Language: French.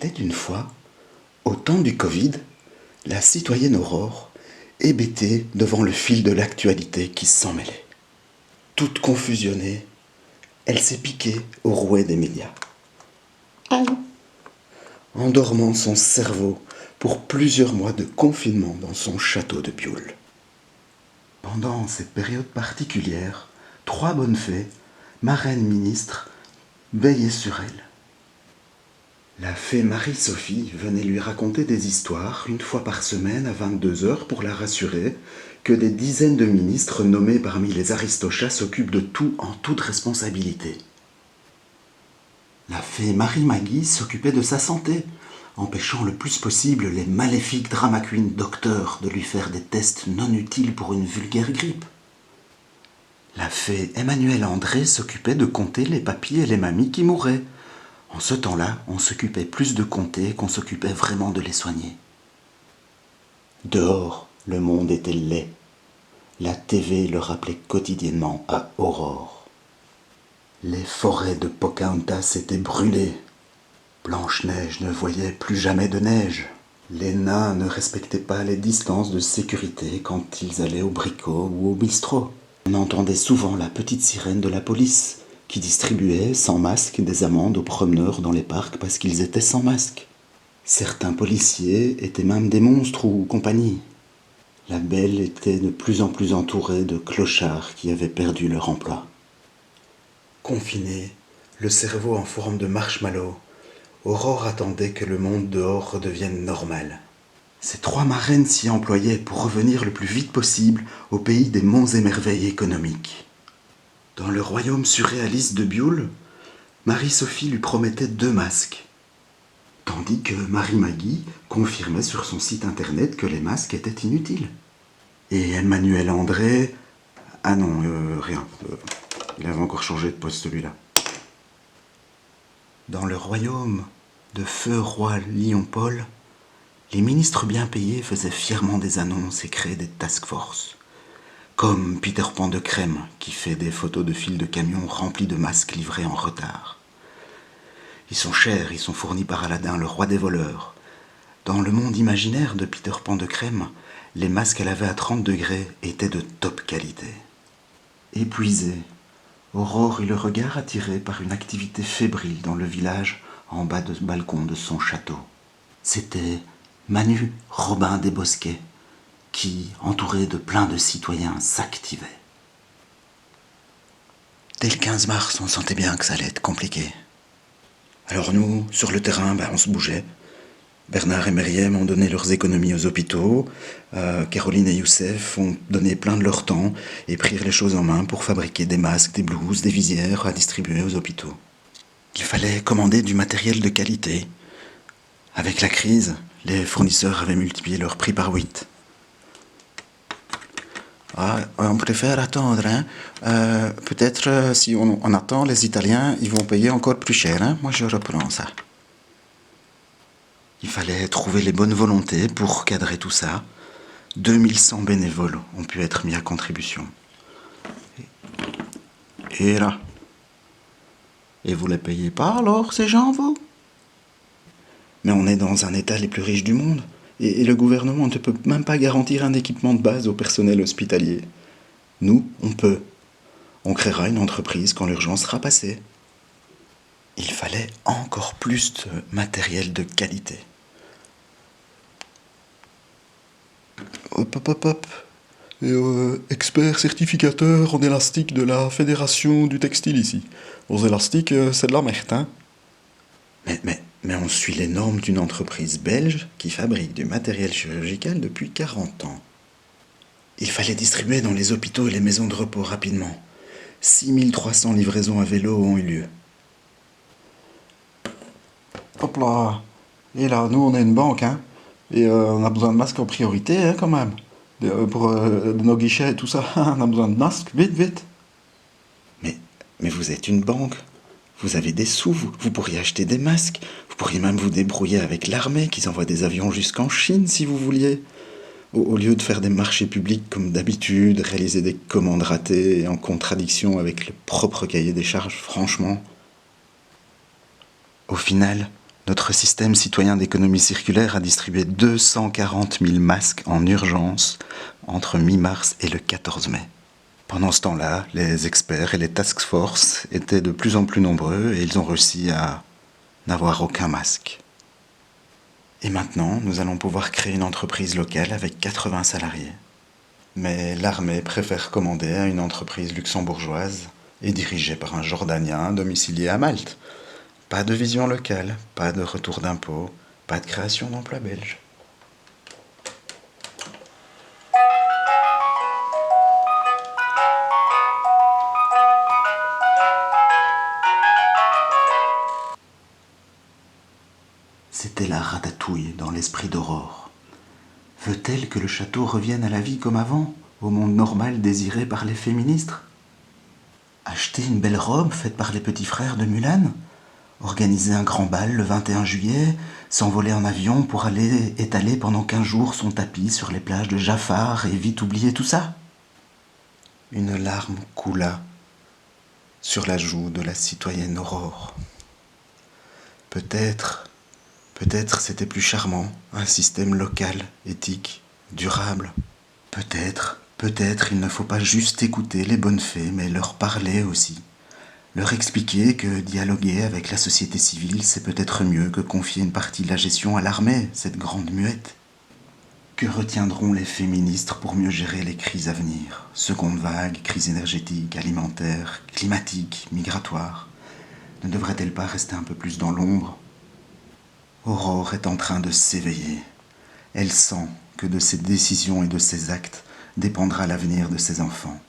était une fois, au temps du Covid, la citoyenne Aurore, hébétée devant le fil de l'actualité qui s'en mêlait. Toute confusionnée, elle s'est piquée au rouet des médias. Aïe. Endormant son cerveau pour plusieurs mois de confinement dans son château de Bioul. Pendant ces périodes particulières, 3 bonnes fées, marraines ministres, veillaient sur elle. La fée Marie-Sophie venait lui raconter des histoires une fois par semaine à 22h pour la rassurer que des dizaines de ministres nommés parmi les aristochats s'occupent de tout en toute responsabilité. La fée Marie-Maggie s'occupait de sa santé, empêchant le plus possible les maléfiques drama queen docteurs de lui faire des tests non utiles pour une vulgaire grippe. La fée Emmanuelle André s'occupait de compter les papis et les mamies qui mouraient. En ce temps-là, on s'occupait plus de compter qu'on s'occupait vraiment de les soigner. Dehors, le monde était laid. La TV le rappelait quotidiennement à Aurore. Les forêts de Pocahontas étaient brûlées. Blanche-Neige ne voyait plus jamais de neige. Les nains ne respectaient pas les distances de sécurité quand ils allaient au bricot ou au bistrot. On entendait souvent la petite sirène de la police qui distribuait sans masque des amendes aux promeneurs dans les parcs parce qu'ils étaient sans masque. Certains policiers étaient même des monstres ou compagnie. La belle était de plus en plus entourée de clochards qui avaient perdu leur emploi. Confinée, le cerveau en forme de marshmallow, Aurore attendait que le monde dehors redevienne normal. Ces 3 marraines s'y employaient pour revenir le plus vite possible au pays des monts et merveilles économiques. Dans le royaume surréaliste de Bioul, Marie-Sophie lui promettait 2 masques, tandis que Marie-Maggie confirmait sur son site internet que les masques étaient inutiles. Et Emmanuel André... Ah non, rien. Il avait encore changé de poste celui-là. Dans le royaume de feu roi Lion-Paul, les ministres bien payés faisaient fièrement des annonces et créaient des task force. Comme Peter Pan de Crème, qui fait des photos de files de camions remplis de masques livrés en retard. Ils sont chers, ils sont fournis par Aladdin, le roi des voleurs. Dans le monde imaginaire de Peter Pan de Crème, les masques à laver à 30 degrés étaient de top qualité. Épuisée, Aurore eut le regard attiré par une activité fébrile dans le village en bas du balcon de son château. C'était Manu Robin des Bosquets qui, entouré de plein de citoyens, s'activait. Dès le 15 mars, on sentait bien que ça allait être compliqué. Alors nous, sur le terrain, on se bougeait. Bernard et Meriem ont donné leurs économies aux hôpitaux. Caroline et Youssef ont donné plein de leur temps et prirent les choses en main pour fabriquer des masques, des blouses, des visières à distribuer aux hôpitaux. Il fallait commander du matériel de qualité. Avec la crise, les fournisseurs avaient multiplié leur prix par 8. Ah, on préfère attendre. Peut-être si on attend, les Italiens, ils vont payer encore plus cher. Moi, je reprends ça. Il fallait trouver les bonnes volontés pour cadrer tout ça. 2100 bénévoles ont pu être mis à contribution. Et là. Et vous les payez pas alors, ces gens, vous? Mais on est dans un état les plus riches du monde. Et le gouvernement ne peut même pas garantir un équipement de base au personnel hospitalier. Nous, on peut. On créera une entreprise quand l'urgence sera passée. Il fallait encore plus de matériel de qualité. Hop. Et expert certificateur en élastique de la Fédération du textile ici. Aux élastiques, c'est de la merde, hein. Mais on suit les normes d'une entreprise belge qui fabrique du matériel chirurgical depuis 40 ans. Il fallait distribuer dans les hôpitaux et les maisons de repos rapidement. 6300 livraisons à vélo ont eu lieu. Hop là. Et là, nous, on est une banque, hein. Et on a besoin de masques en priorité, hein, quand même. Pour nos guichets et tout ça, on a besoin de masques, vite. Mais vous êtes une banque. Vous avez des sous, vous pourriez acheter des masques. Vous pourriez même vous débrouiller avec l'armée qui envoie des avions jusqu'en Chine si vous vouliez. Au lieu de faire des marchés publics comme d'habitude, réaliser des commandes ratées et en contradiction avec le propre cahier des charges, franchement. Au final, Notre système citoyen d'économie circulaire a distribué 240 000 masques en urgence entre mi-mars et le 14 mai. Pendant ce temps-là, les experts et les task force étaient de plus en plus nombreux et ils ont réussi à n'avoir aucun masque. Et maintenant, nous allons pouvoir créer une entreprise locale avec 80 salariés. Mais l'armée préfère commander à une entreprise luxembourgeoise et dirigée par un Jordanien domicilié à Malte. Pas de vision locale, pas de retour d'impôts, pas de création d'emplois belges. C'était la ratatouille dans l'esprit d'Aurore. Veut-elle que le château revienne à la vie comme avant, au monde normal désiré par les féministes? Acheter une belle robe faite par les petits frères de Mulan? Organiser un grand bal le 21 juillet, s'envoler en avion pour aller étaler pendant 15 jours son tapis sur les plages de Jafar et vite oublier tout ça? Une larme coula sur la joue de la citoyenne Aurore. Peut-être c'était plus charmant, un système local, éthique, durable. Peut-être il ne faut pas juste écouter les bonnes fées, mais leur parler aussi. Leur expliquer que dialoguer avec la société civile, c'est peut-être mieux que confier une partie de la gestion à l'armée, cette grande muette. Que retiendront les féministes pour mieux gérer les crises à venir? Seconde vague, crise énergétique, alimentaire, climatique, migratoire. Ne devrait-elle pas rester un peu plus dans l'ombre? Aurore est en train de s'éveiller. Elle sent que de ses décisions et de ses actes dépendra l'avenir de ses enfants.